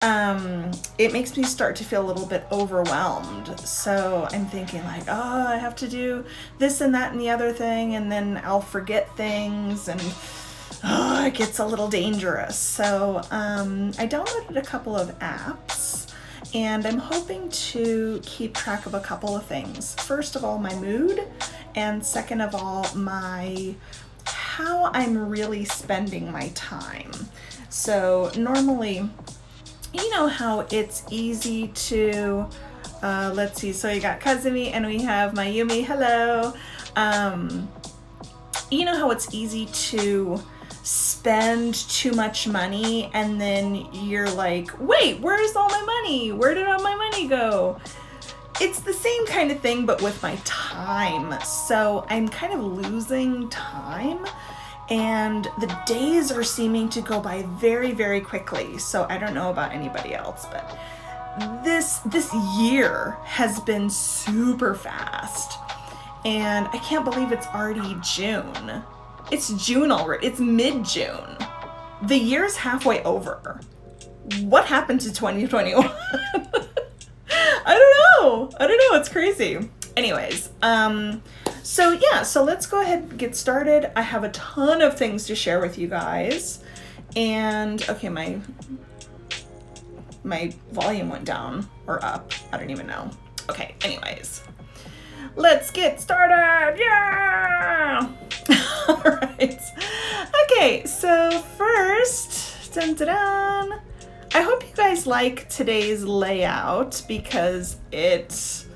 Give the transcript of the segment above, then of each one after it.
it makes me start to feel a little bit overwhelmed. So I'm thinking like, oh, I have to do this and that and the other thing, and then I'll forget things, and it gets a little dangerous. So I downloaded a couple of apps, and I'm hoping to keep track of a couple of things. First of all, my mood, and second of all, how I'm really spending my time. So normally, you know how it's easy to, let's see, so you got Kazumi and we have Mayumi, hello. You know how it's easy to spend too much money and then you're like, wait, where's all my money? Where did all my money go? It's the same kind of thing, but with my time. So I'm kind of losing time, and the days are seeming to go by very, very quickly. So I don't know about anybody else, but this year has been super fast, and I can't believe it's already June. It's June already. It's mid-June. The year's halfway over. What happened to 2021? I don't know. It's crazy. Anyways, so let's go ahead and get started. I have a ton of things to share with you guys. And okay, my volume went down or up. I don't even know. Okay, anyways. Let's get started. Yeah! All right. Okay, so first, dun-dun-dun. I hope you guys like today's layout because it's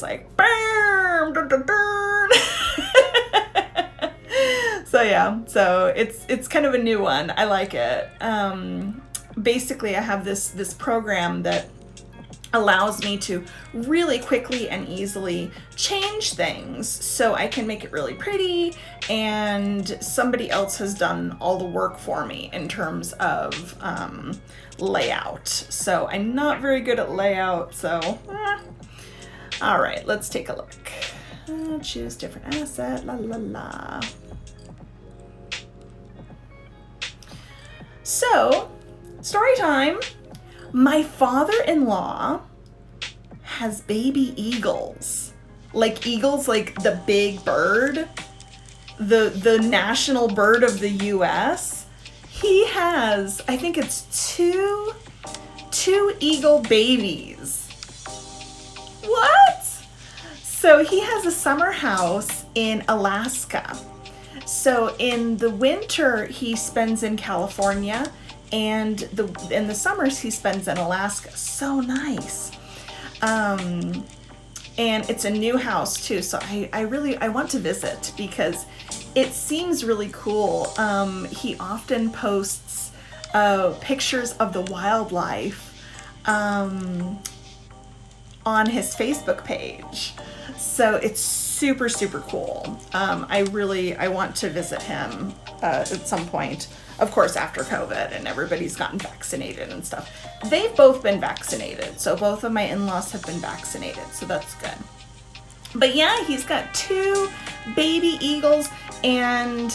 like bam, dun, dun, dun. So it's kind of a new one. I like it. Basically, I have this program that allows me to really quickly and easily change things so I can make it really pretty, and somebody else has done all the work for me in terms of layout. So I'm not very good at layout, so all right, let's take a look. Choose different asset, la la la. So, story time. My father-in-law has baby eagles. Like eagles, like the big bird, the national bird of the US. He has, I think it's two eagle babies. What? So he has a summer house in Alaska. So in the winter he spends in California, and in the summers he spends in Alaska. So nice. And it's a new house too, so I want to visit because it seems really cool. He often posts pictures of the wildlife on his Facebook page, so it's super, super cool. I want to visit him at some point. Of course, after COVID and everybody's gotten vaccinated and stuff. They've both been vaccinated. So both of my in-laws have been vaccinated. So that's good. But yeah, he's got two baby eagles, and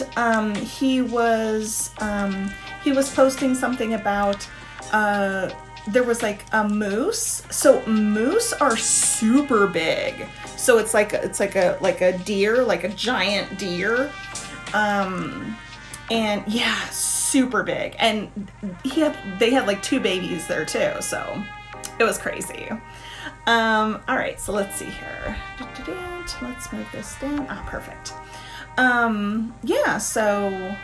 he was posting something about there was like a moose. So moose are super big. So it's like a deer, like a giant deer. And yeah, super big. And they had like two babies there too, so it was crazy. All right, so let's see here. Let's move this down. Perfect. Yeah, so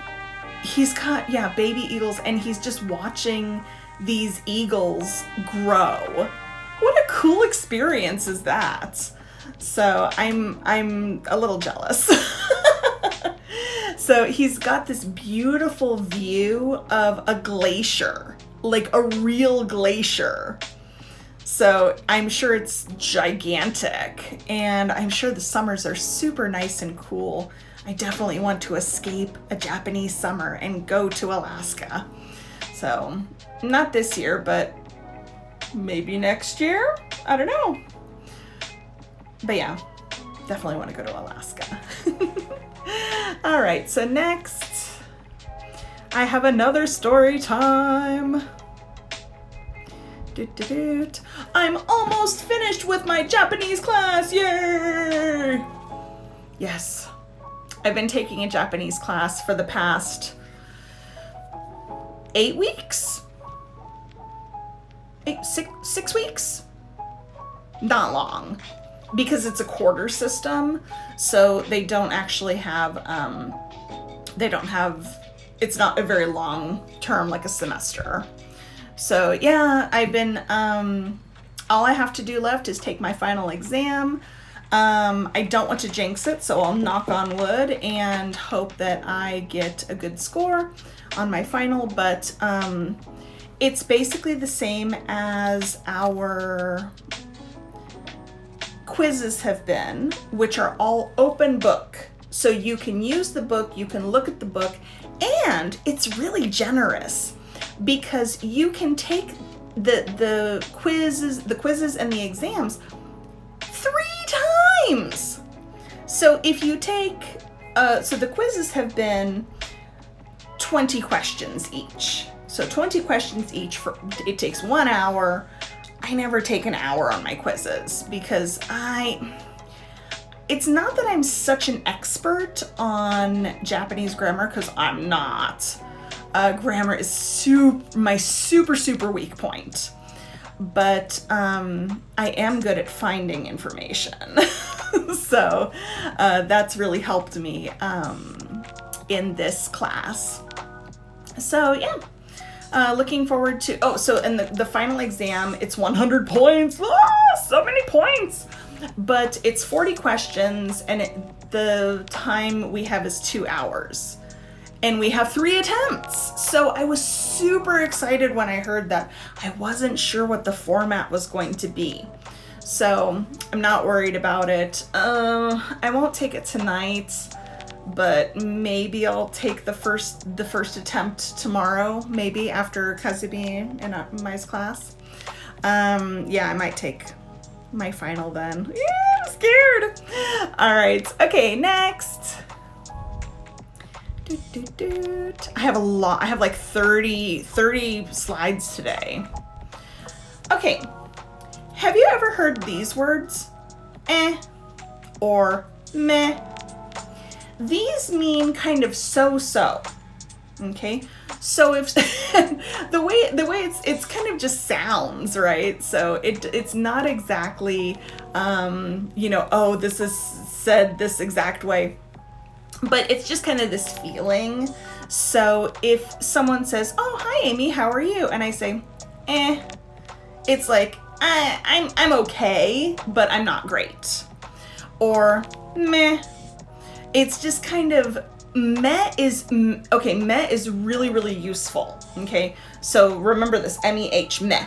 he's got, baby eagles, and he's just watching these eagles grow. What a cool experience is that? So I'm a little jealous. So he's got this beautiful view of a glacier, like a real glacier. So I'm sure it's gigantic, and I'm sure the summers are super nice and cool. I definitely want to escape a Japanese summer and go to Alaska. So not this year, but maybe next year? I don't know. But yeah, definitely want to go to Alaska. All right, so next, I have another story time. I'm almost finished with my Japanese class. Yay! Yes. I've been taking a Japanese class for the past 8 weeks? 6 weeks? Not long. Because it's a quarter system, so they don't actually have, it's not a very long term like a semester. So yeah, I've been, all I have to do left is take my final exam. I don't want to jinx it, so I'll knock on wood and hope that I get a good score on my final, but it's basically the same as our quizzes have been, which are all open book. So you can use the book, you can look at the book, and it's really generous because you can take the quizzes and the exams 3 times. So if you take, so the quizzes have been 20 questions each. So 20 questions each, it takes 1 hour. I never take an hour on my quizzes because it's not that I'm such an expert on Japanese grammar, because I'm not. Grammar is my super weak point. But I am good at finding information. So that's really helped me in this class. So yeah. Looking forward to, so in the final exam, it's 100 points. So many points. But it's 40 questions, and the time we have is 2 hours. And we have 3 attempts. So I was super excited when I heard that. I wasn't sure what the format was going to be. So I'm not worried about it. I won't take it tonight, but maybe I'll take the first attempt tomorrow, maybe after Kazumi and Mai's class. Yeah, I might take my final then. Yeah, I'm scared. All right. Okay, next. I have a lot. I have like 30 slides today. Okay. Have you ever heard these words? Or meh. These mean kind of so-so. Okay? So if the way it's kind of just sounds, right? So it's not exactly oh, this is said this exact way. But it's just kind of this feeling. So if someone says, "Oh, hi Amy, how are you?" and I say, it's like, I'm okay, but I'm not great. Or meh. It's just kind of, meh is really useful. Okay, so remember this, MEH, meh.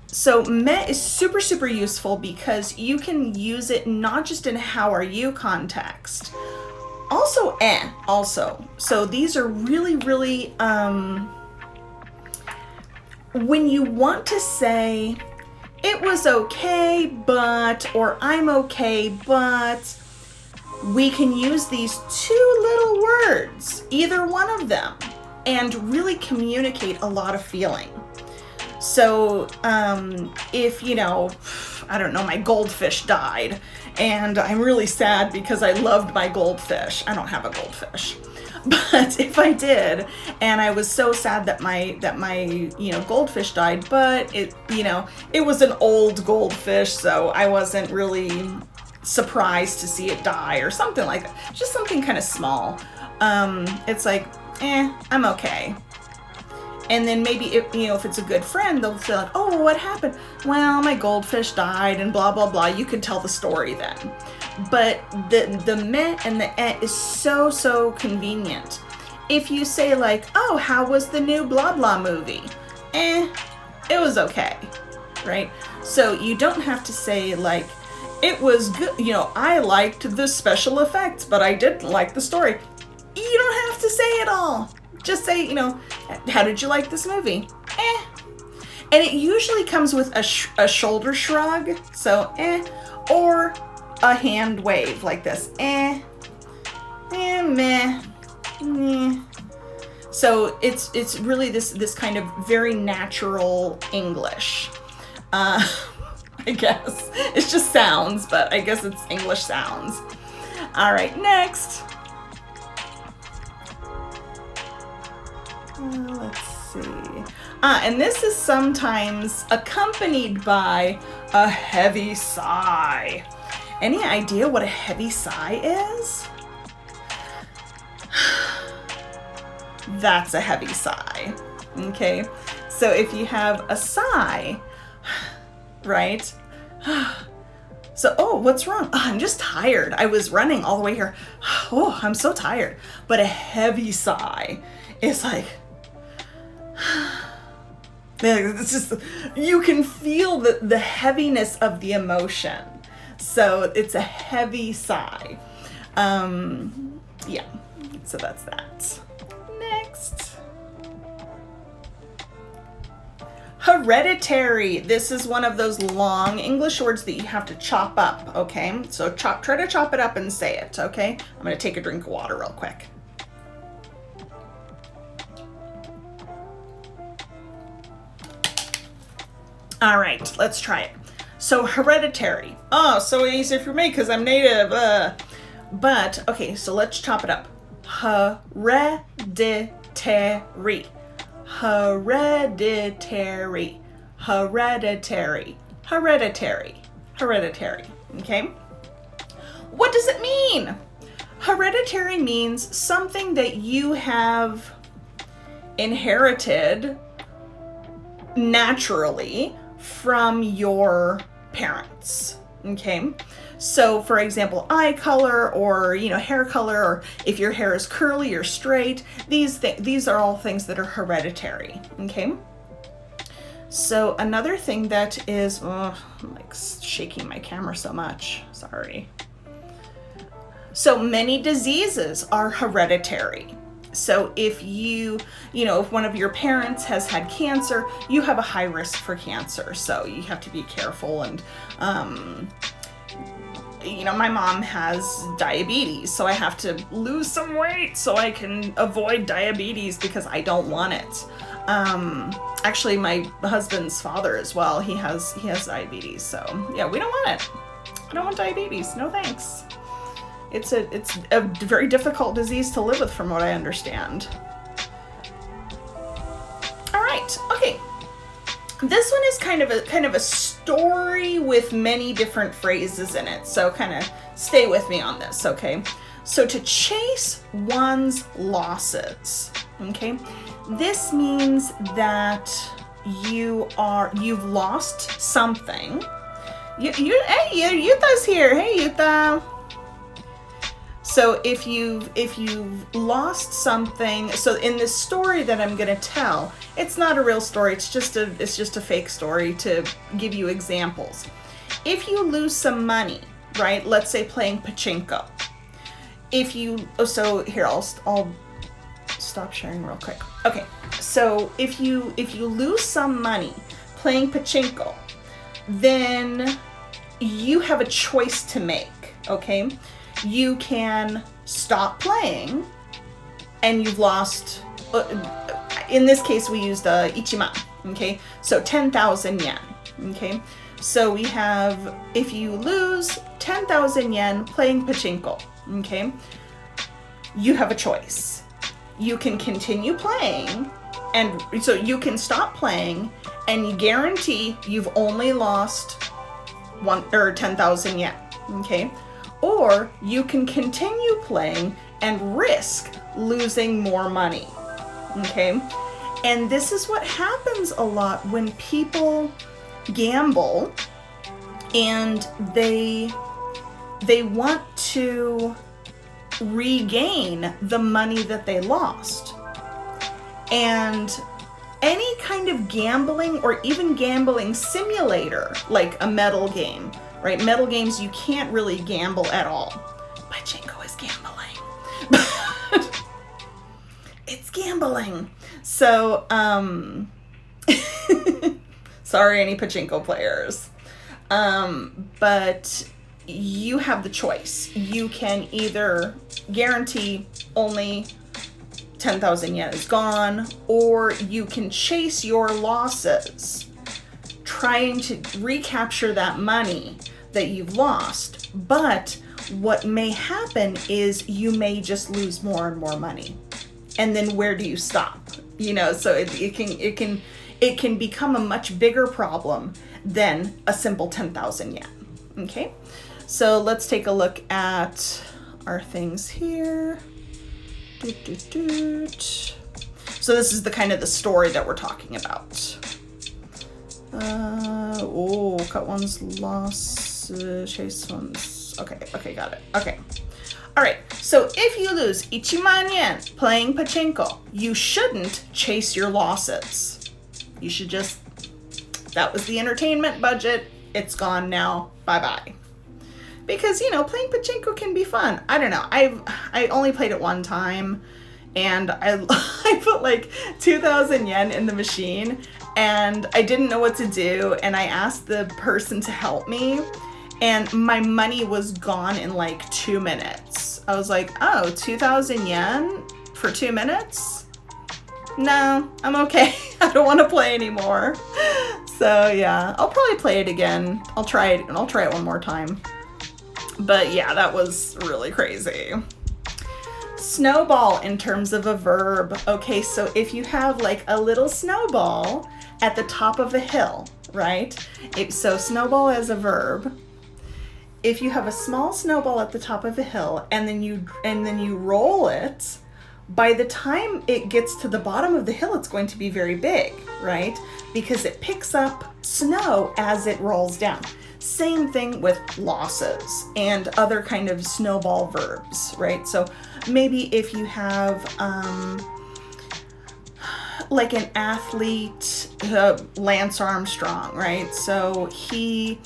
So meh is super useful because you can use it not just in how are you context, also also. So these are really when you want to say it was okay but, or I'm okay but, we can use these 2 little words, either one of them, and really communicate a lot of feeling. So if, I don't know, my goldfish died and I'm really sad because I loved my goldfish. I don't have a goldfish. But if I did, and I was so sad that my goldfish died, but it was an old goldfish, so I wasn't really surprised to see it die or something like that. Just something kind of small. It's like, I'm okay. And then maybe if it's a good friend, they'll say like, "Oh, what happened?" "Well, my goldfish died," and blah blah blah. You can tell the story then. But the meh and the is so convenient. If you say like, "Oh, how was the new blah blah movie?" It was okay, right? So you don't have to say like, "It was good, I liked the special effects, but I didn't like the story." You don't have to say it all. Just say, "How did you like this movie?" And it usually comes with a shoulder shrug. So, or a hand wave like this. Meh. So it's really this kind of very natural English. I guess. It's just sounds, but I guess it's English sounds. All right, next. Let's see. And this is sometimes accompanied by a heavy sigh. Any idea what a heavy sigh is? That's a heavy sigh. Okay, so if you have a sigh, right? So, oh, what's wrong? Oh, I'm just tired. I was running all the way here. Oh, I'm so tired. But a heavy sigh is like, it's just, you can feel the heaviness of the emotion. So it's a heavy sigh. Yeah, so that's that. Next. Hereditary. This is one of those long English words that you have to chop up, okay? So try to chop it up and say it, okay? I'm gonna take a drink of water real quick. All right, let's try it. So hereditary. Oh, so easy for me because I'm native. But, okay, so let's chop it up. Hereditary. Hereditary. Hereditary. Hereditary. Hereditary. Okay? What does it mean? Hereditary means something that you have inherited naturally from your parents. Okay? So, for example, eye color or, hair color, or if your hair is curly or straight, these are all things that are hereditary, okay? So another thing that is, I'm like shaking my camera so much, sorry. So many diseases are hereditary. So if if one of your parents has had cancer, you have a high risk for cancer. So you have to be careful. And, my mom has diabetes, so I have to lose some weight so I can avoid diabetes because I don't want it. Actually, my husband's father as well, he has diabetes. So yeah, we don't want it. I don't want diabetes. No thanks. It's a very difficult disease to live with, from what I understand. All right, okay. This one is kind of a story with many different phrases in it. So kind of stay with me on this, okay? So to chase one's losses, okay? This means that you've lost something. Hey, Yuta's here. Hey, Yuta. So if you've lost something, so in this story that I'm gonna tell, it's not a real story. It's just a fake story to give you examples. If you lose some money, right? Let's say playing pachinko. I'll stop sharing real quick. Okay, so if you lose some money playing pachinko, then you have a choice to make. Okay. You can stop playing, and you've lost, in this case we used ichiman, okay? So 10,000 yen, okay? So we have, if you lose 10,000 yen playing pachinko, okay? You have a choice. You can continue playing, and so you can stop playing, and you guarantee you've only lost 10,000 yen, okay? Or you can continue playing and risk losing more money, okay? And this is what happens a lot when people gamble and they want to regain the money that they lost. And any kind of gambling or even gambling simulator, like a metal game, right? Metal games, you can't really gamble at all. Pachinko is gambling. It's gambling. So, sorry, any pachinko players. But you have the choice. You can either guarantee only 10,000 yen is gone, or you can chase your losses, trying to recapture that money that you've lost. But what may happen is you may just lose more and more money. And then where do you stop? You know, so it can become a much bigger problem than a simple 10,000 yen. Okay, so let's take a look at our things here. So this is the kind of the story that we're talking about. Cut one's loss, chase one's. Okay, got it. Okay. All right, so if you lose 1,000,000 yen playing pachinko, you shouldn't chase your losses. You should just, that was the entertainment budget. It's gone now. Bye-bye. Because, you know, playing pachinko can be fun. I don't know. I only played it one time, and I put like 2,000 yen in the machine, and I didn't know what to do, and I asked the person to help me, and my money was gone in like 2 minutes. I was like, oh, 2,000 yen for 2 minutes? No, I'm okay. I don't want to play anymore. So yeah, I'll probably play it again. I'll try it one more time. But yeah, that was really crazy. Snowball in terms of a verb. Okay, so if you have like a little snowball at the top of a hill, right? So snowball as a verb. If you have a small snowball at the top of a hill and then you roll it, by the time it gets to the bottom of the hill, it's going to be very big, right? Because it picks up snow as it rolls down. Same thing with losses and other kind of snowball verbs, right? So maybe if you have like an athlete, Lance Armstrong, right? So he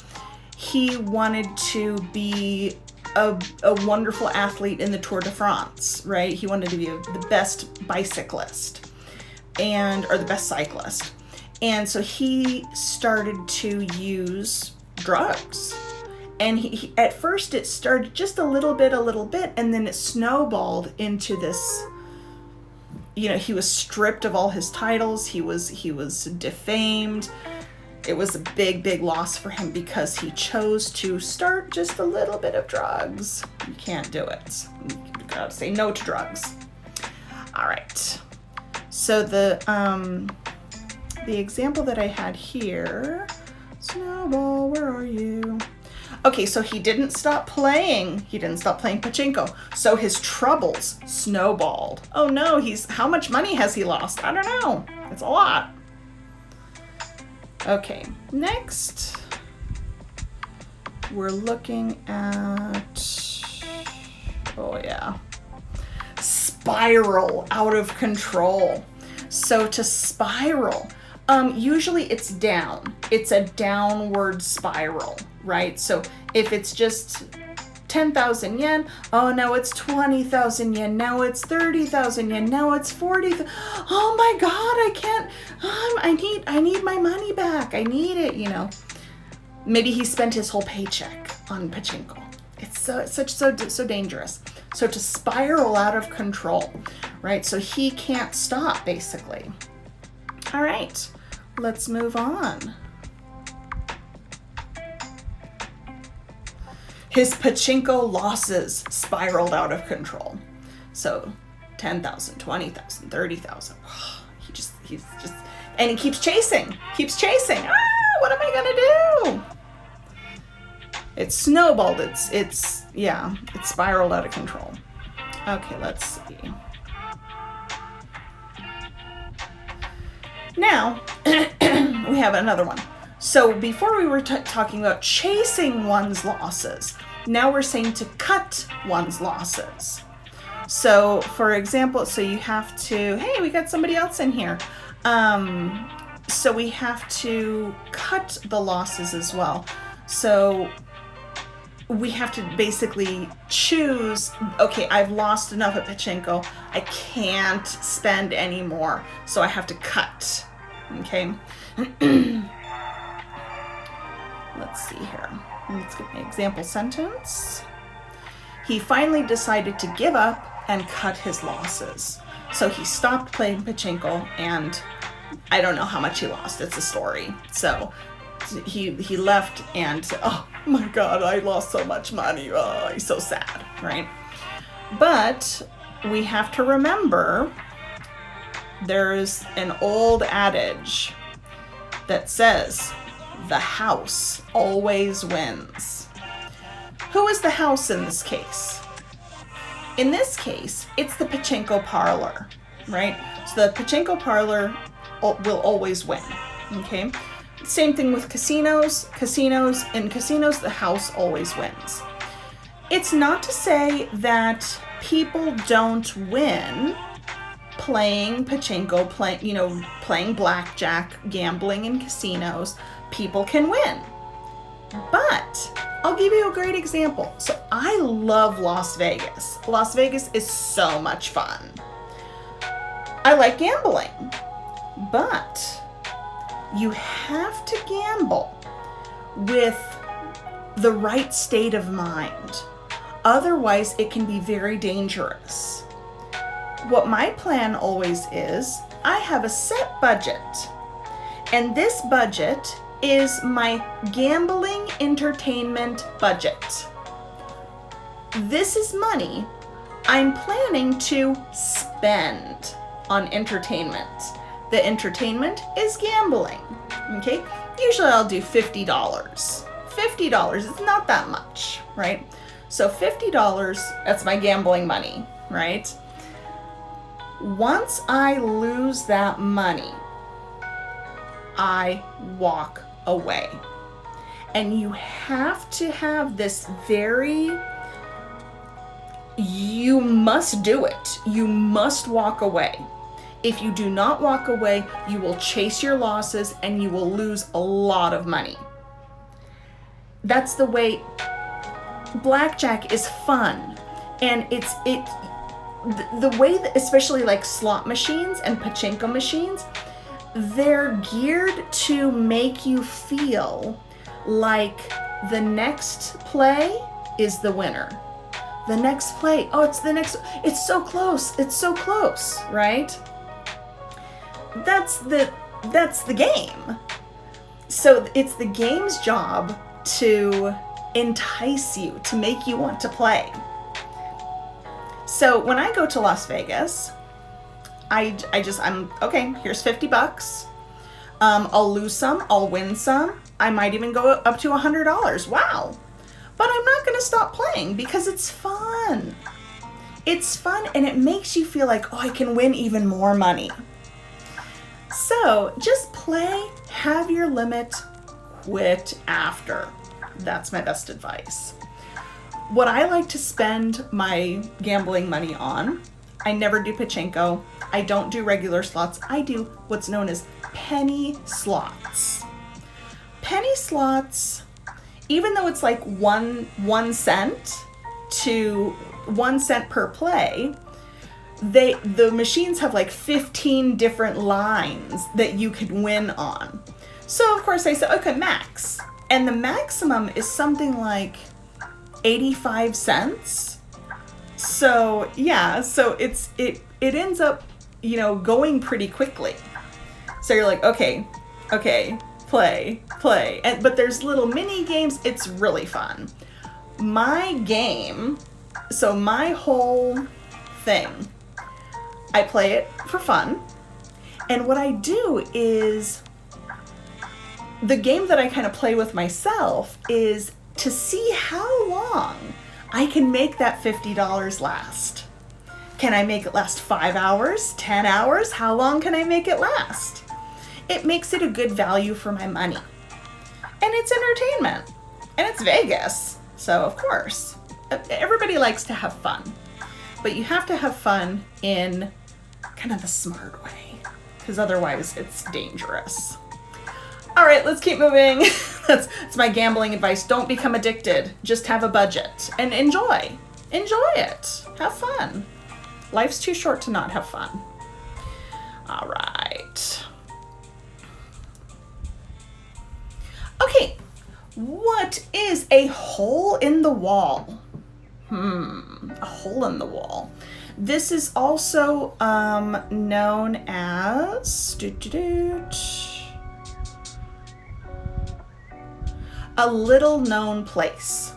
wanted to be a wonderful athlete in the Tour de France, right? He wanted to be the best bicyclist or the best cyclist. And so he started to use drugs. And he at first it started just a little bit, and then it snowballed into this, you know, he was stripped of all his titles. He was defamed. It was a big, big loss for him because he chose to start just a little bit of drugs. You can't do it. You gotta say no to drugs. All right. So the example that I had here, Snowball, where are you? Okay, so he didn't stop playing. He didn't stop playing pachinko. So his troubles snowballed. Oh no, how much money has he lost? I don't know. It's a lot. Okay, next we're looking at, oh yeah, spiral out of control. So to spiral, usually it's down. It's a downward spiral, right? So if it's just 10,000 yen, oh, now it's 20,000 yen, now it's 30,000 yen, now it's 40,000. Oh my God, I can't, I need my money back. I need it, you know. Maybe he spent his whole paycheck on pachinko. It's so dangerous. So to spiral out of control, right? So he can't stop, basically. All right, let's move on. His pachinko losses spiraled out of control. So 10,000, 20,000, 30,000. He's just, and he keeps chasing. What am I gonna do? It snowballed. It spiraled out of control. Okay, let's see. Now, we have another one. So before we were talking about chasing one's losses, now we're saying to cut one's losses. So for example, so you have to, hey, we got somebody else in here. So we have to cut the losses as well. So we have to basically choose, okay, I've lost enough at pachinko. I can't spend anymore. So I have to cut, okay? Let's see here. Let's get an example sentence. He finally decided to give up and cut his losses. So he stopped playing pachinko, and I don't know how much he lost. It's a story. So he left, and oh my God, I lost so much money. Oh, he's so sad, right? But we have to remember there's an old adage that says the house always wins. Who is the house in this case? In this case, it's the pachinko parlor, right? So the pachinko parlor will always win, okay? Same thing with casinos. In casinos, the house always wins. It's not to say that people don't win playing pachinko, playing blackjack, gambling in casinos. People can win. But I'll give you a great example. So I love Las Vegas. Las Vegas is so much fun. I like gambling, but you have to gamble with the right state of mind. Otherwise, it can be very dangerous. What my plan always is, I have a set budget, and this budget is my gambling entertainment budget. This is money I'm planning to spend on entertainment. The entertainment is gambling, okay? Usually I'll do $50. $50 is not that much, right? So $50, that's my gambling money, right? Once I lose that money, I walk away. And you have to have this you must do it. You must walk away. If you do not walk away, you will chase your losses and you will lose a lot of money. That's the way. Blackjack is fun, and the way that, especially like slot machines and pachinko machines, they're geared to make you feel like the next play is the winner. The next play, it's so close, right? That's the game. So it's the game's job to entice you, to make you want to play. So when I go to Las Vegas, I'm okay, here's $50. I'll lose some, I'll win some. I might even go up to $100. Wow. But I'm not going to stop playing because it's fun. It's fun, and it makes you feel like, oh, I can win even more money. So just play, have your limit, quit after. That's my best advice. What I like to spend my gambling money on, I never do pachinko. I don't do regular slots. I do what's known as penny slots. Penny slots, even though it's like 1 cent to 1 cent per play, the machines have like 15 different lines that you could win on. So of course I said, okay, max. And the maximum is something like 85 cents. So yeah, so it ends up, going pretty quickly. So you're like, okay, play. But there's little mini games. It's really fun. My game, so my whole thing, I play it for fun. And what I do is, the game that I kind of play with myself is to see how long I can make that $50 last. Can I make it last 5 hours, 10 hours? How long can I make it last? It makes it a good value for my money. And it's entertainment. And it's Vegas. So of course, everybody likes to have fun. But you have to have fun in kind of the smart way, because otherwise it's dangerous. All right, let's keep moving. That's my gambling advice. Don't become addicted. Just have a budget and enjoy. Enjoy it. Have fun. Life's too short to not have fun. All right. Okay, what is a hole in the wall? A hole in the wall. This is also known as a little known place.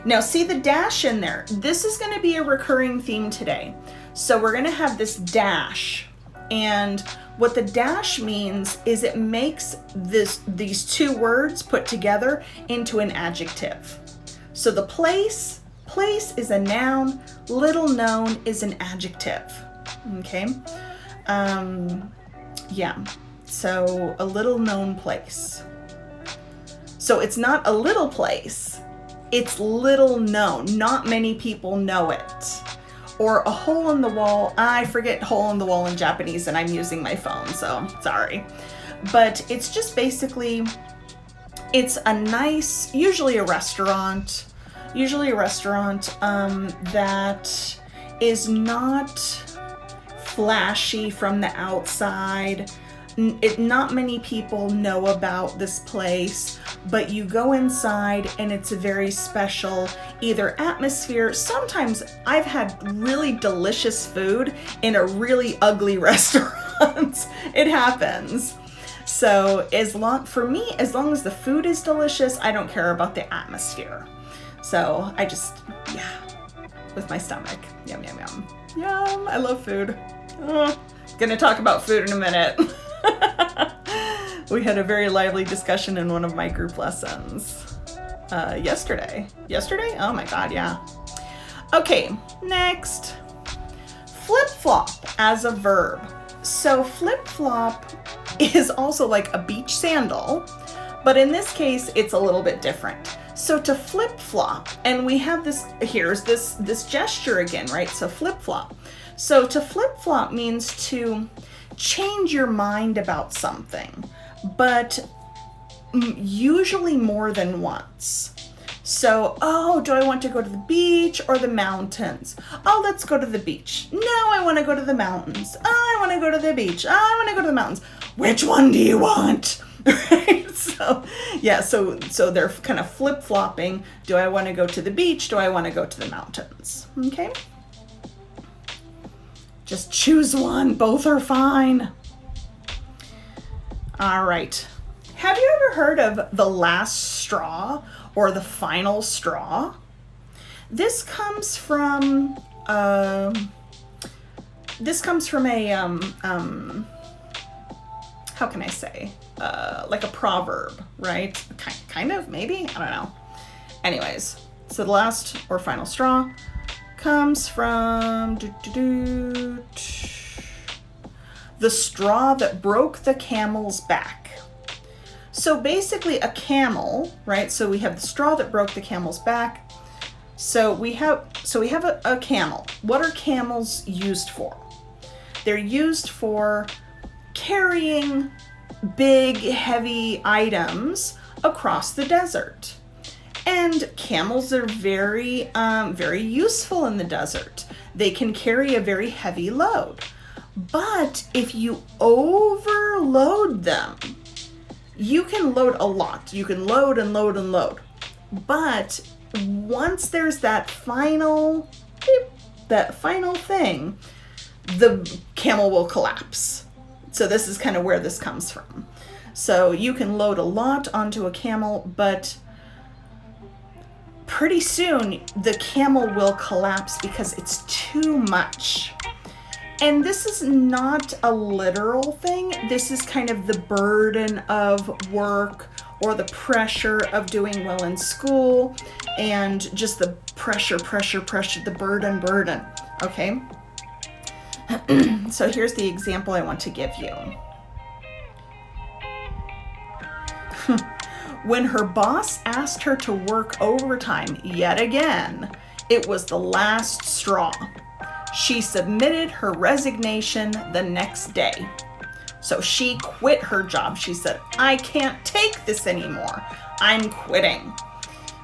Now see the dash in there. This is going to be a recurring theme today. So we're going to have this dash, and what the dash means is it makes these two words put together into an adjective. So the place is a noun, little known is an adjective. Okay? Yeah. So a little known place. So it's not a little place, it's little known. Not many people know it. Or a hole in the wall. I forget hole in the wall in Japanese and I'm using my phone, so sorry. But it's just basically, it's a nice, usually a restaurant that is not flashy from the outside. Not many people know about this place, but you go inside and it's a very special either atmosphere. Sometimes I've had really delicious food in a really ugly restaurant. It happens. So as long as the food is delicious, I don't care about the atmosphere. So I just, with my stomach. Yum, yum, yum. Yum, I love food. Gonna talk about food in a minute. We had a very lively discussion in one of my group lessons yesterday. Yesterday? Oh my God, yeah. Okay, next. Flip-flop as a verb. So flip-flop is also like a beach sandal, but in this case, it's a little bit different. So to flip-flop, and we have here's this gesture again, right? So flip-flop. So to flip-flop means to change your mind about something, but usually more than once. So, do I want to go to the beach or the mountains? Oh, let's go to the beach. No, I want to go to the mountains. Oh, I want to go to the beach. Oh, I want to go to the mountains. Which one do you want? Right? So, yeah, so they're kind of flip-flopping. Do I want to go to the beach? Do I want to go to the mountains? Okay? Just choose one. Both are fine. All right. Have you ever heard of the last straw or the final straw? This comes from a how can I say, like a proverb, right? Kind of, maybe, I don't know. Anyways, so the last or final straw comes from the straw that broke the camel's back. So basically a camel, right? So we have the straw that broke the camel's back. So we have a camel. What are camels used for? They're used for carrying big, heavy items across the desert. And camels are very, very useful in the desert. They can carry a very heavy load. But if you overload them, you can load a lot. You can load and load and load. But once there's that final thing, the camel will collapse. So this is kind of where this comes from. So you can load a lot onto a camel, but pretty soon the camel will collapse because it's too much. And this is not a literal thing. This is kind of the burden of work or the pressure of doing well in school and just the pressure, the burden, okay? So here's the example I want to give you. When her boss asked her to work overtime yet again, it was the last straw. She submitted her resignation the next day. So she quit her job. She said, I can't take this anymore. I'm quitting.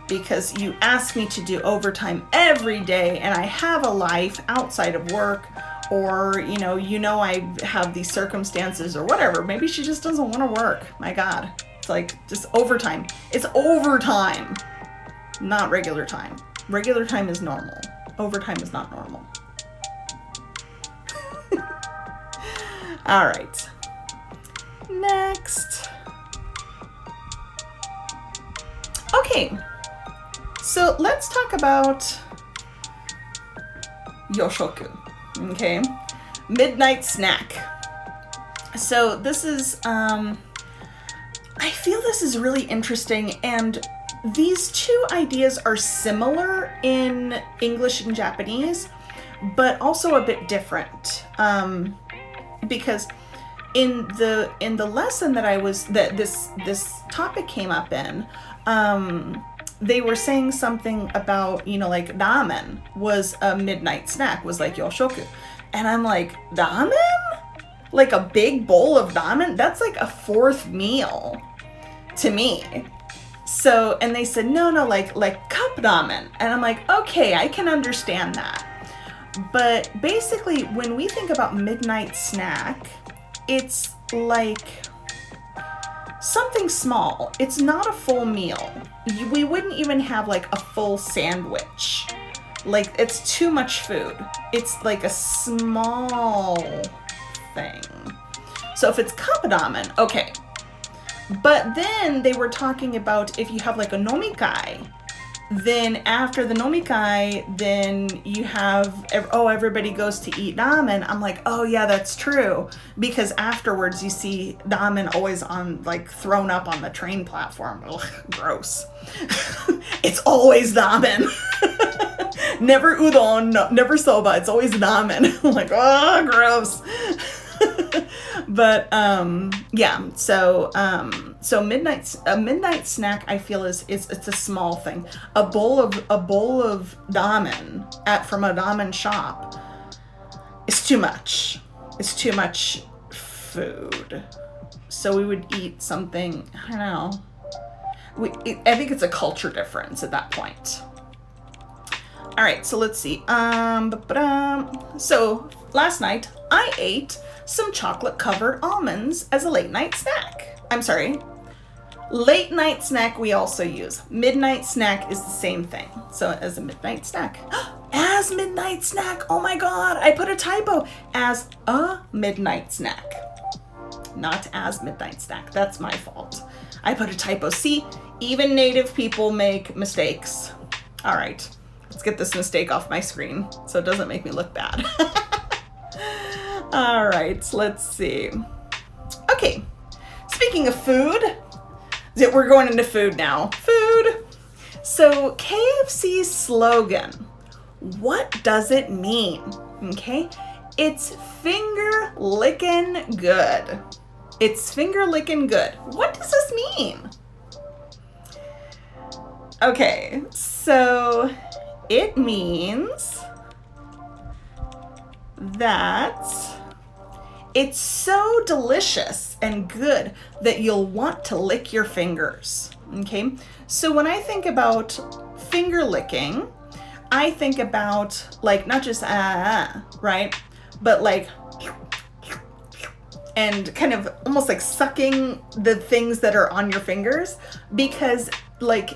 Because you ask me to do overtime every day and I have a life outside of work, or I have these circumstances or whatever. Maybe she just doesn't want to work. My God. It's like just overtime. It's overtime, not regular time. Regular time is normal. Overtime is not normal. All right. Next. Okay. So let's talk about yoshoku. Okay. Midnight snack. So this is, I feel this is really interesting, and these two ideas are similar in English and Japanese, but also a bit different. Because in the lesson that this topic came up in, they were saying something about, like ramen was a midnight snack, was like yoshoku. And I'm like, ramen? Like a big bowl of ramen? That's like a fourth meal to me. So, and they said, no, like cup ramen. And I'm like, okay, I can understand that. But basically, when we think about midnight snack, it's like something small. It's not a full meal. We wouldn't even have like a full sandwich. Like, it's too much food. It's like a small thing. So if it's cup ramen, okay. But then they were talking about if you have like a nomikai, then after the nomikai, then you have, everybody goes to eat ramen. I'm like, oh yeah, that's true. Because afterwards you see ramen always on, like, thrown up on the train platform. Ugh, gross. It's always ramen. Never udon, never soba. It's always ramen. I'm like, oh, gross. But yeah, so a midnight snack, I feel it's a small thing. A bowl of ramen from a ramen shop is too much. It's too much food. So we would eat something, I don't know. I think it's a culture difference at that point. All right, so let's see. So last night I ate some chocolate-covered almonds as a late-night snack. I'm sorry. Late-night snack we also use. Midnight snack is the same thing. So as a midnight snack. As midnight snack. Oh my God, I put a typo. As a midnight snack. Not as midnight snack. That's my fault. I put a typo. See, even native people make mistakes. All right, let's get this mistake off my screen so it doesn't make me look bad. All right, let's see. Okay, speaking of food, we're going into food now. Food. So KFC's slogan, what does it mean? Okay, it's finger licking good. It's finger licking good. What does this mean? Okay, so it means that it's so delicious and good that you'll want to lick your fingers. Okay, so when I think about finger licking, I think about, like, not just right, but like, and kind of almost like sucking the things that are on your fingers, because, like,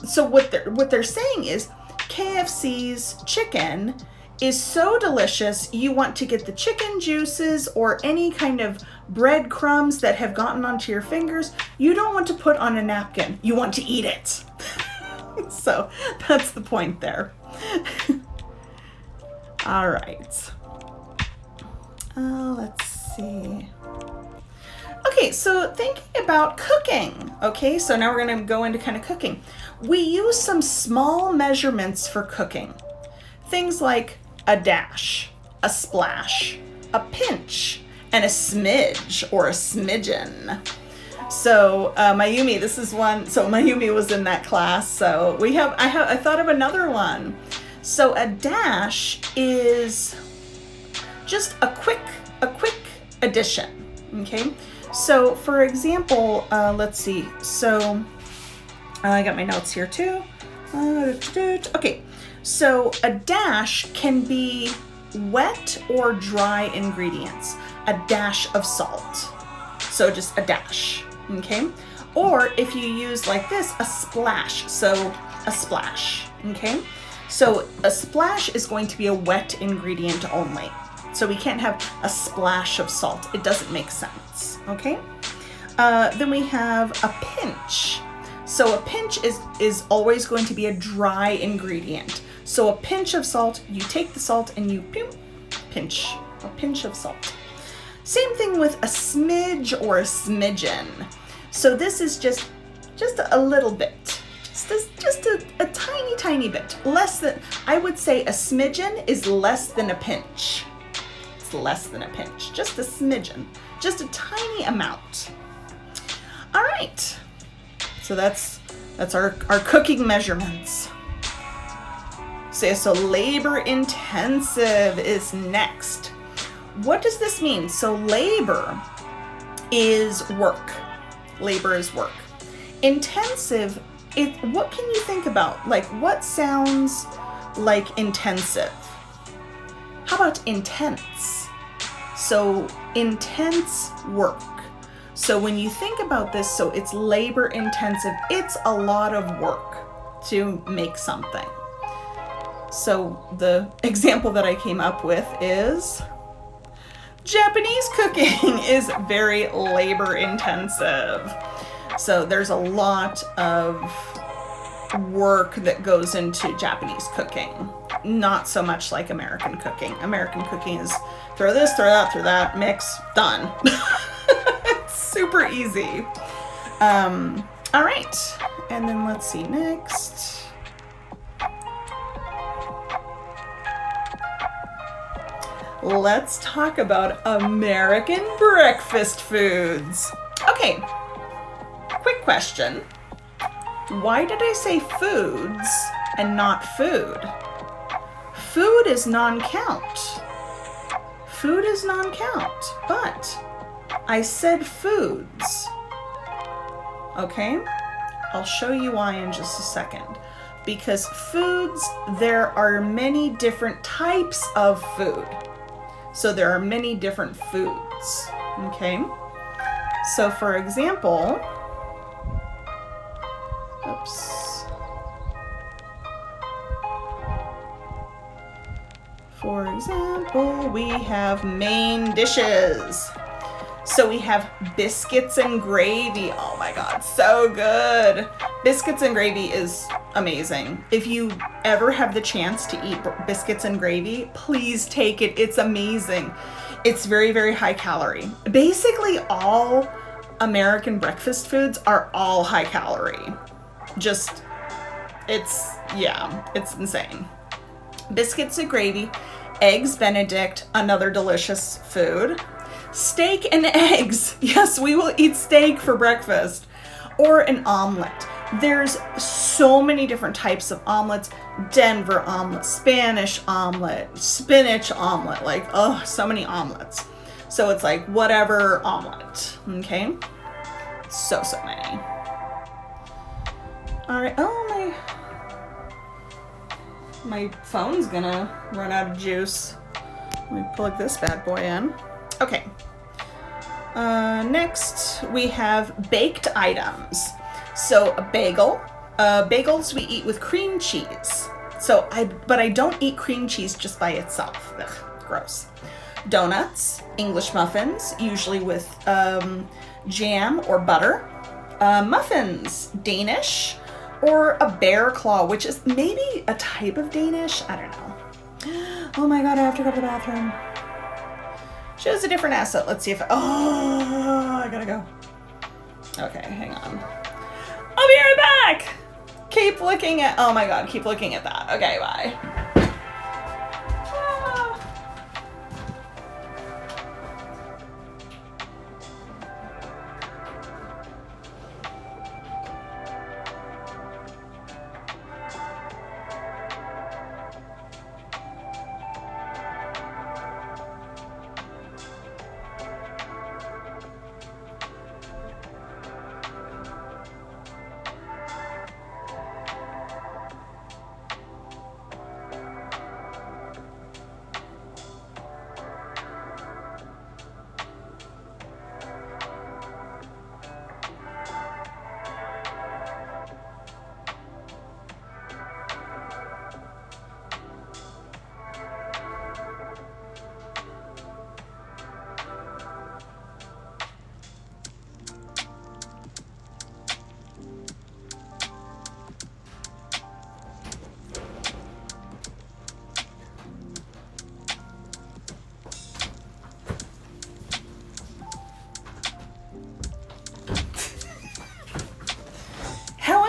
so what they're saying is KFC's chicken is so delicious, you want to get the chicken juices or any kind of breadcrumbs that have gotten onto your fingers. You don't want to put on a napkin. You want to eat it. So that's the point there. All right. Let's see. Okay, so thinking about cooking. Okay, so now we're going to go into kind of cooking. We use some small measurements for cooking. Things like a dash, a splash, a pinch, and a smidge or a smidgen. So Mayumi, this is one. So Mayumi was in that class. So I thought of another one. So a dash is just a quick addition. Okay. So for example, let's see. So I got my notes here too. Okay. So a dash can be wet or dry ingredients. A dash of salt. So just a dash, okay? Or if you use like this, a splash. So a splash, okay? So a splash is going to be a wet ingredient only. So we can't have a splash of salt. It doesn't make sense, okay? Then we have a pinch. So a pinch is always going to be a dry ingredient. So a pinch of salt, you take the salt and you pinch, a pinch of salt. Same thing with a smidge or a smidgen. So this is just a little bit, just a tiny, tiny bit. Less than, I would say a smidgen is less than a pinch. It's less than a pinch, just a smidgen, just a tiny amount. All right, so that's our cooking measurements. So labor intensive is next. What does this mean? So labor is work. Labor is work. Intensive, what can you think about? Like, what sounds like intensive? How about intense? So intense work. So when you think about this, so it's labor intensive, it's a lot of work to make something. So the example that I came up with is Japanese cooking is very labor intensive. So there's a lot of work that goes into Japanese cooking. Not so much like American cooking. American cooking is throw this, throw that, mix, done. It's super easy. All right, and then let's see next. Let's talk about American breakfast foods. Okay, quick question. Why did I say foods and not food? Food is non-count. Food is non-count, but I said foods. Okay, I'll show you why in just a second. Because foods, there are many different types of food. So there are many different foods, okay? So for example, we have main dishes. So we have biscuits and gravy. Oh my God, so good. Biscuits and gravy is amazing. If you ever have the chance to eat biscuits and gravy, please take it. It's amazing. It's very, very high calorie. Basically all American breakfast foods are all high calorie. It's insane. Biscuits and gravy, eggs Benedict, another delicious food. Steak and eggs. Yes, we will eat steak for breakfast. Or an omelet. There's so many different types of omelets. Denver omelet, Spanish omelet, spinach omelet, like, oh, so many omelets. So it's like whatever omelet, okay? So many. All right, oh, my phone's gonna run out of juice. Let me plug this bad boy in. Okay. Next, we have baked items. So a bagel. Bagels we eat with cream cheese. But I don't eat cream cheese just by itself. Ugh, gross. Donuts, English muffins, usually with jam or butter. Muffins, Danish, or a bear claw, which is maybe a type of Danish. I don't know. Oh my God, I have to go to the bathroom. Choose a different asset. Let's see if, I gotta go. Okay, hang on. I'll be right back. Keep looking at, oh my God, keep looking at that. Okay, bye.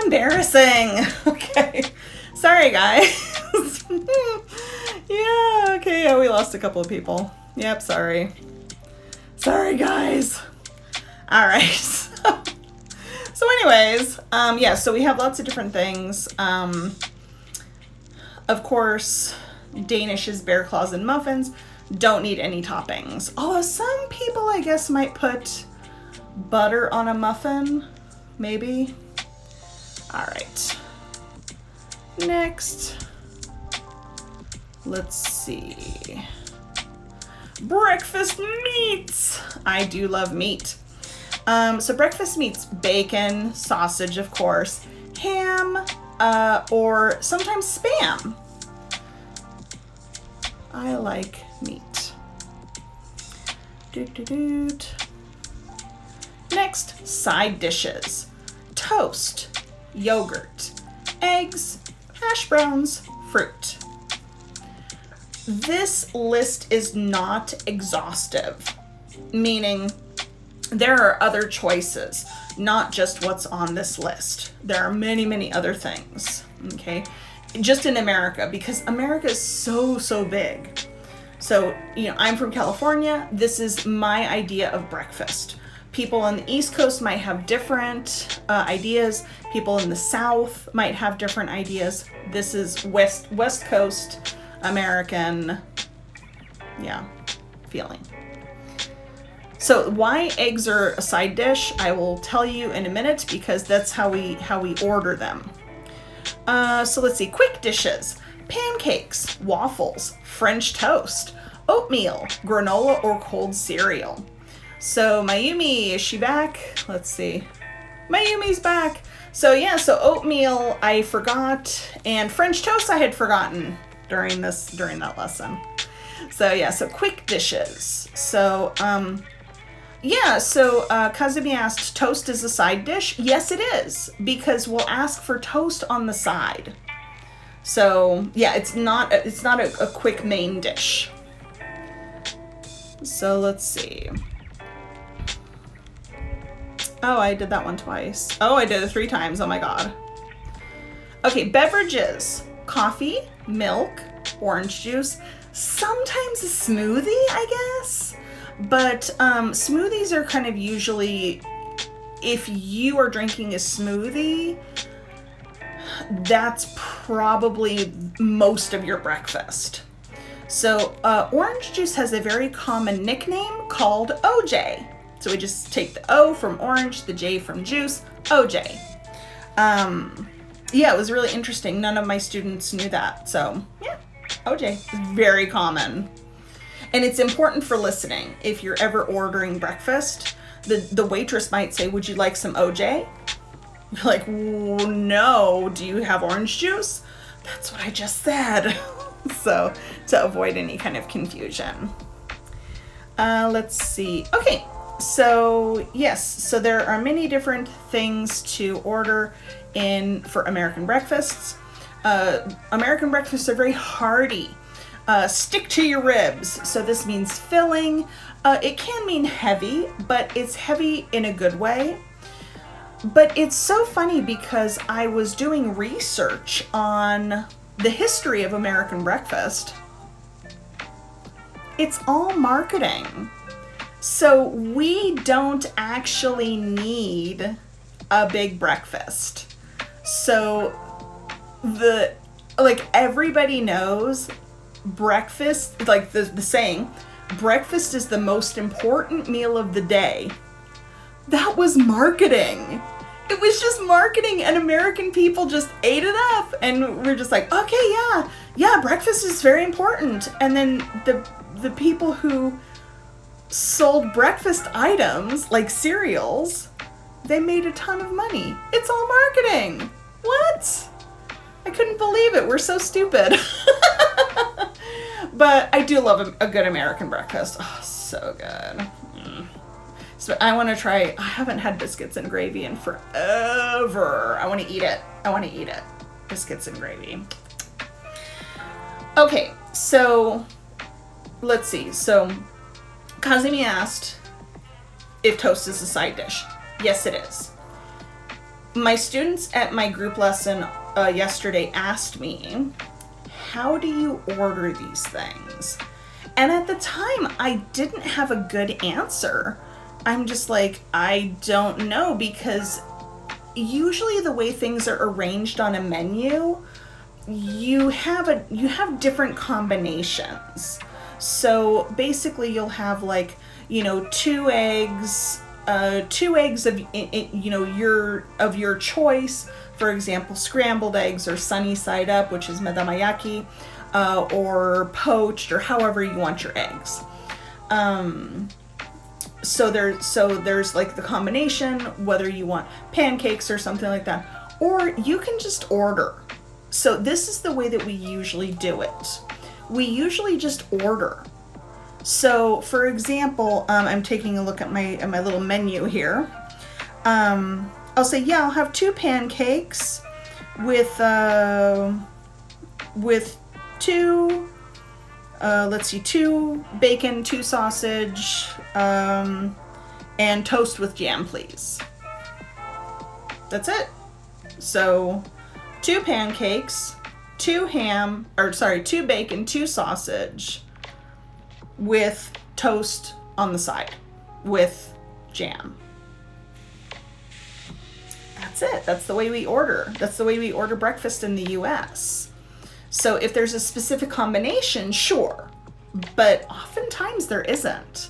embarrassing. Okay. Sorry, guys. Yeah, we lost a couple of people. Yep, sorry. Sorry, guys. All right. So anyways, yeah, so we have lots of different things. Of course, Danish is bear claws and muffins. Don't need any toppings. Although some people, I guess, might put butter on a muffin. Maybe. All right. Next. Let's see. Breakfast meats. I do love meat. So breakfast meats, bacon, sausage, of course, ham, or sometimes Spam. I like meat. Doot. Next, side dishes. Toast, yogurt, eggs, hash browns, fruit. This list is not exhaustive, meaning there are other choices, not just what's on this list. There are many, many other things, okay? Just in America, because America is so big. So, I'm from California. This is my idea of breakfast. People on the East Coast might have different ideas. People in the South might have different ideas. This is West Coast American, feeling. So why eggs are a side dish, I will tell you in a minute, because that's how we order them. So let's see, quick dishes: pancakes, waffles, French toast, oatmeal, granola or cold cereal. So Mayumi, is she back? Let's see. Mayumi's back. So oatmeal I forgot, and French toast I had forgotten during that lesson. So quick dishes. So Kazumi asked, toast is a side dish? Yes, it is, because we'll ask for toast on the side. So it's not a quick main dish. So let's see. Oh, I did that one twice. Oh, I did it 3 times. Oh my god. Okay, beverages: coffee, milk, orange juice, sometimes a smoothie, I guess. But smoothies are kind of usually, if you are drinking a smoothie, that's probably most of your breakfast. So orange juice has a very common nickname called OJ. So we just take the O from orange, the J from juice, OJ. It was really interesting. None of my students knew that. So OJ is very common. And it's important for listening. If you're ever ordering breakfast, the waitress might say, "Would you like some OJ?" You're like, "No, do you have orange juice?" That's what I just said. So to avoid any kind of confusion. Let's see. Okay, so yes, so there are many different things to order for American breakfasts. American breakfasts are very hearty. Stick to your ribs. So this means filling. It can mean heavy, but it's heavy in a good way. But it's so funny because I was doing research on the history of American breakfast. It's all marketing. So we don't actually need a big breakfast. So everybody knows breakfast, like the saying, breakfast is the most important meal of the day. That was marketing. It was just marketing, and American people just ate it up, and we're just like, okay, yeah, breakfast is very important. And then the people who sold breakfast items, like cereals, they made a ton of money. It's all marketing. What? I couldn't believe it. We're so stupid. But I do love a good American breakfast. Oh, so good. So I want to try. I haven't had biscuits and gravy in forever. I want to eat it. Biscuits and gravy. Okay, so let's see. So Kazumi asked if toast is a side dish. Yes, it is. My students at my group lesson yesterday asked me, how do you order these things? And at the time, I didn't have a good answer. I'm just like, I don't know, because usually the way things are arranged on a menu, you have different combinations. So basically you'll have like, two eggs of your choice. For example, scrambled eggs or sunny side up, which is medamayaki, or poached, or however you want your eggs. So there's like the combination, whether you want pancakes or something like that, or you can just order. So this is the way that we usually do it. We usually just order. So for example, I'm taking a look at my little menu here. I'll say, yeah, I'll have 2 pancakes with 2 bacon, 2 sausage, and toast with jam, please. That's it. So 2 pancakes, 2 bacon, 2 sausage with toast on the side with jam. That's it. That's the way we order. That's the way we order breakfast in the US. So if there's a specific combination, sure, but oftentimes there isn't.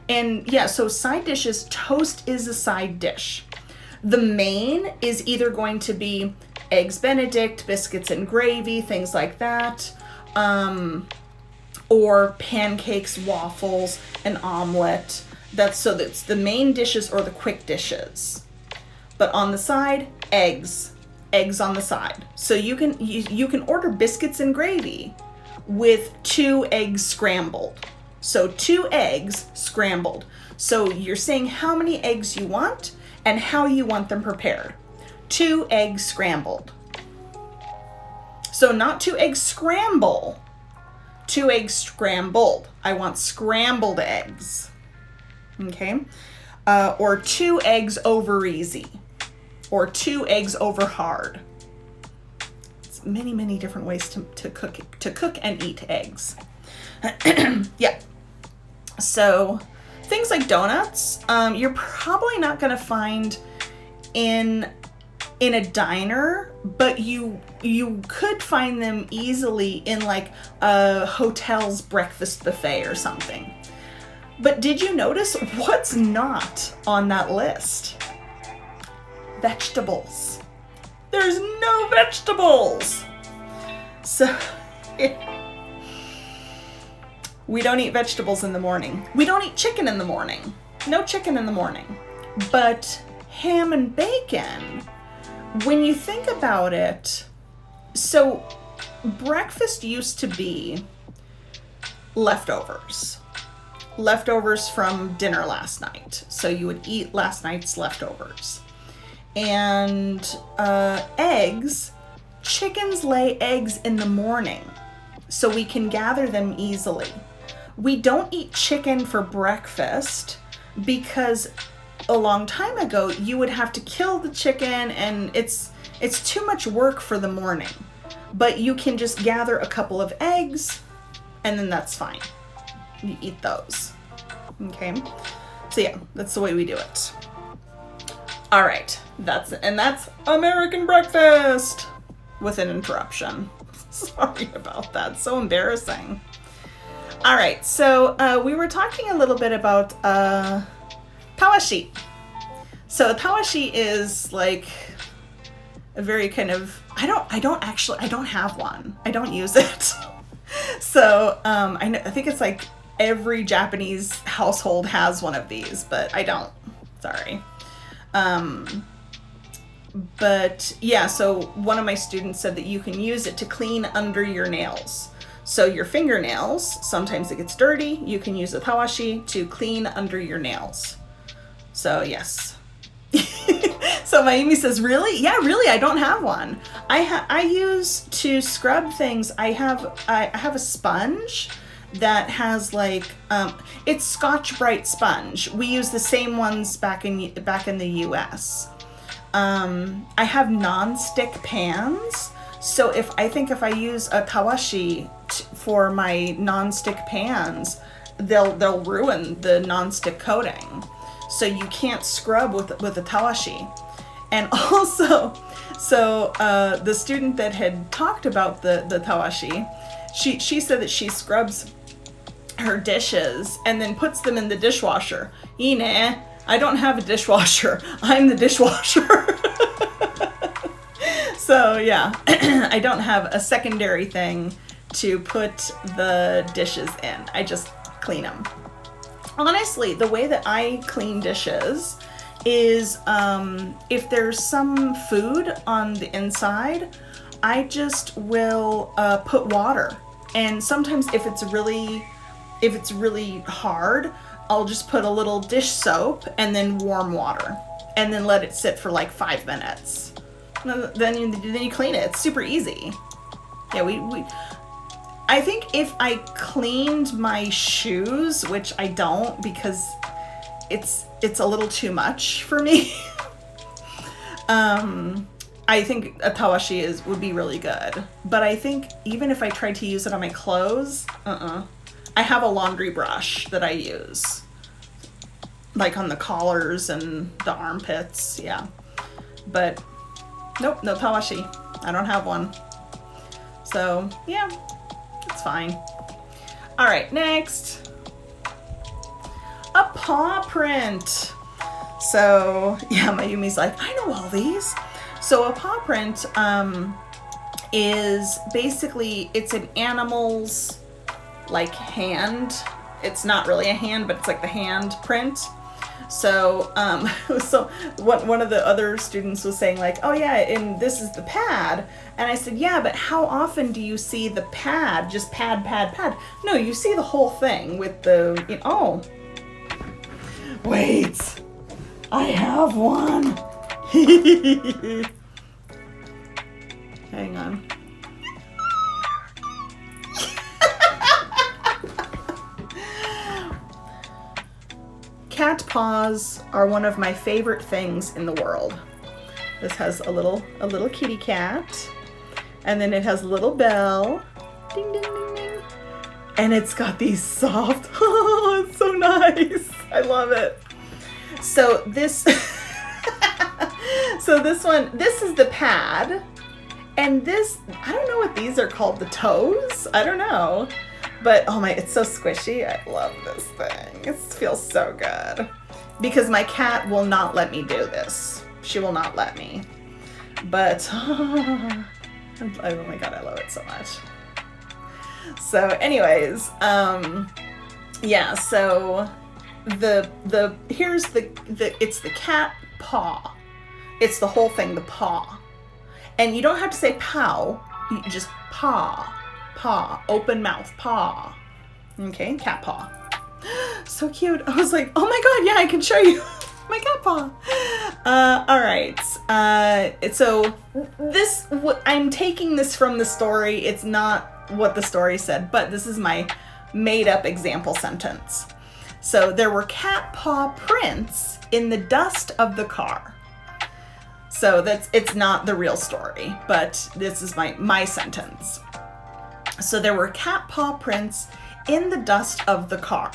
And yeah, so side dishes, toast is a side dish. The main is either going to be eggs Benedict, biscuits and gravy, things like that, or pancakes, waffles, an omelet. That's the main dishes or the quick dishes. But on the side, eggs on the side. So you can order biscuits and gravy with 2 eggs scrambled. So 2 eggs scrambled. So you're saying how many eggs you want and how you want them prepared. 2 eggs scrambled. So not 2 eggs scramble, 2 eggs scrambled. I want scrambled eggs. Okay? Or 2 eggs over easy. Or 2 eggs over hard. It's many different ways to cook and eat eggs. Yeah. So things like donuts, you're probably not going to find in a diner, but you could find them easily in like a hotel's breakfast buffet or something. But did you notice what's not on that list? Vegetables. There's no vegetables. So we don't eat vegetables in the morning. We don't eat chicken in the morning. No chicken in the morning. But ham and bacon, when you think about it, so breakfast used to be leftovers from dinner last night. So you would eat last night's leftovers. And eggs, chickens lay eggs in the morning, so we can gather them easily. We don't eat chicken for breakfast because a long time ago you would have to kill the chicken, and it's too much work for the morning. But you can just gather a couple of eggs and then that's fine. You eat those. Okay? So yeah, that's the way we do it. All right, that's American breakfast with an interruption. Sorry about that, so embarrassing. All right, so we were talking a little bit about Tawashi. So Tawashi is like a very kind of, I don't have one. I don't use it. So I think it's like every Japanese household has one of these, but I don't. Sorry. But yeah, so one of my students said that you can use it to clean under your nails. So your fingernails, sometimes it gets dirty. You can use a tawashi to clean under your nails. So yes. So Mayumi says, really? Yeah, really, I don't have one. I use to scrub things. I have a sponge that has like it's Scotch Brite sponge. We use the same ones back in the US. I have non-stick pans. So if I use a Tawashi for my non-stick pans, they'll ruin the non-stick coating. So you can't scrub with a Tawashi. And also, so the student that had talked about the Tawashi, she said that she scrubs her dishes and then puts them in the dishwasher. Ine, I don't have a dishwasher. I'm the dishwasher. So yeah, I don't have a secondary thing to put the dishes in. I just clean them. Honestly, the way that I clean dishes is if there's some food on the inside, I just will put water. And sometimes if it's really hard, I'll just put a little dish soap and then warm water and then let it sit for like 5 minutes. Then you clean it. It's super easy. Yeah, I think if I cleaned my shoes, which I don't because it's a little too much for me. I think a Tawashi would be really good. But I think even if I tried to use it on my clothes, I have a laundry brush that I use. Like on the collars and the armpits, yeah. But nope, no Tawashi. I don't have one. So, yeah, it's fine. All right, next. A paw print. So, yeah, Mayumi's like, I know all these. So a paw print is basically, it's an animal's like hand. It's not really a hand, but it's like the hand print. So, so one of the other students was saying like, oh yeah, and this is the pad. And I said, yeah, but how often do you see the pad? Just pad, pad, pad. No, you see the whole thing with the, oh. Wait, I have one. Hang on. Cat paws are one of my favorite things in the world. This has a little kitty cat, and then it has a little bell, ding ding ding ding, and it's got these soft. Oh, it's so nice. I love it. So this, this is the pad, and this, I don't know what these are called. The toes? I don't know. But, oh my, it's so squishy. I love this thing. It feels so good. Because my cat will not let me do this. She will not let me. But, oh my god, I love it so much. So, anyways, yeah, so here's it's the cat paw. It's the whole thing, the paw. And you don't have to say pow, you just paw. Paw, open mouth, paw. Okay, cat paw. So cute. I was like, oh my god, yeah, I can show you my cat paw. All right. So this, I'm taking this from the story. It's not what the story said, but this is my made up example sentence. So there were cat paw prints in the dust of the car. So it's not the real story, but this is my sentence. So there were cat paw prints in the dust of the car.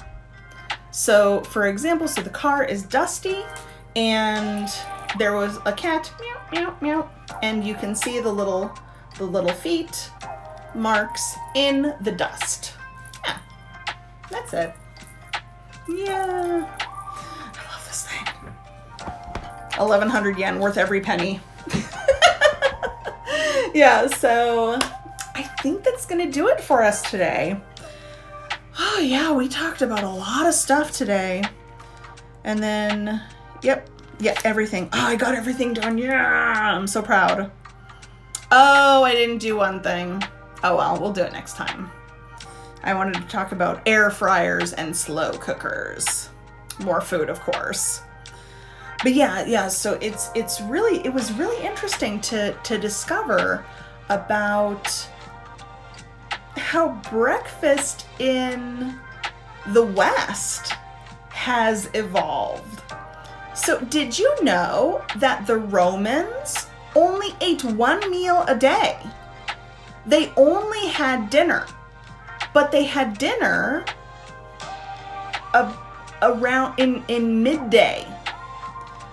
So for example, so the car is dusty and there was a cat, meow, meow, meow, and you can see the little feet marks in the dust. Yeah, that's it. Yeah, I love this thing. 1,100 yen, worth every penny. Yeah, so I think that's gonna do it for us today. Oh yeah, we talked about a lot of stuff today. And then, yep, everything. Oh, I got everything done. Yeah, I'm so proud. Oh, I didn't do one thing. Oh well, we'll do it next time. I wanted to talk about air fryers and slow cookers. More food, of course. But yeah, so it was really interesting to discover about how breakfast in the West has evolved. So did you know that the Romans only ate one meal a day? They only had dinner, but they had dinner around in midday.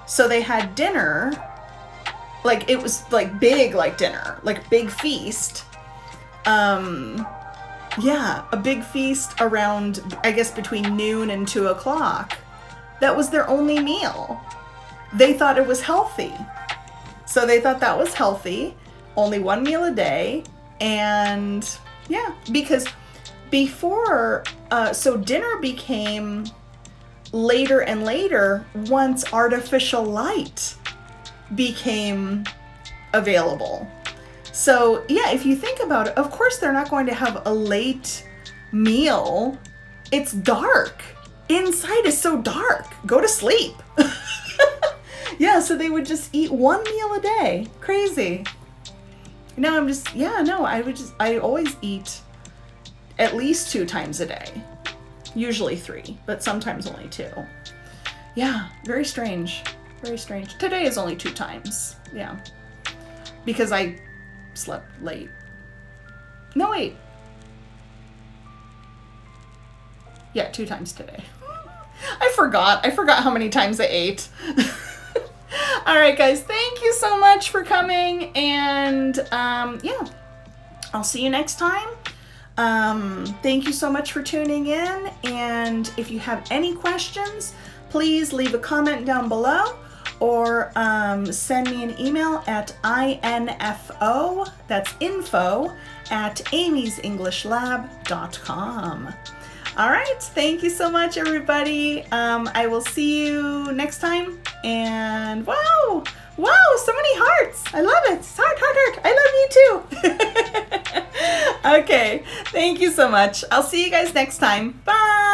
So they had dinner, like it was like big, like dinner, like big feast. Yeah, a big feast around, I guess, between noon and 2 o'clock. That was their only meal. They thought it was healthy. So they thought that was healthy. Only one meal a day. And yeah, because before, so dinner became later and later once artificial light became available. So yeah, if you think about it, of course they're not going to have a late meal. It's dark. Inside is so dark. Go to sleep. Yeah, so they would just eat one meal a day. Crazy. Now I'm just, yeah, no, I always eat at least 2 times a day. Usually 3, but sometimes only 2. Yeah, very strange. Very strange. Today is only 2 times. Yeah. Because I slept late. No, wait. Yeah, 2 times today. I forgot how many times I ate. All right, guys, thank you so much for coming. And yeah, I'll see you next time. Thank you so much for tuning in. And if you have any questions, please leave a comment down below or send me an email at info, that's info, at amy'senglishLab.com. All right, thank you so much, everybody. I will see you next time. And wow, so many hearts. I love it. Heart. I love you too. Okay, thank you so much. I'll see you guys next time. Bye.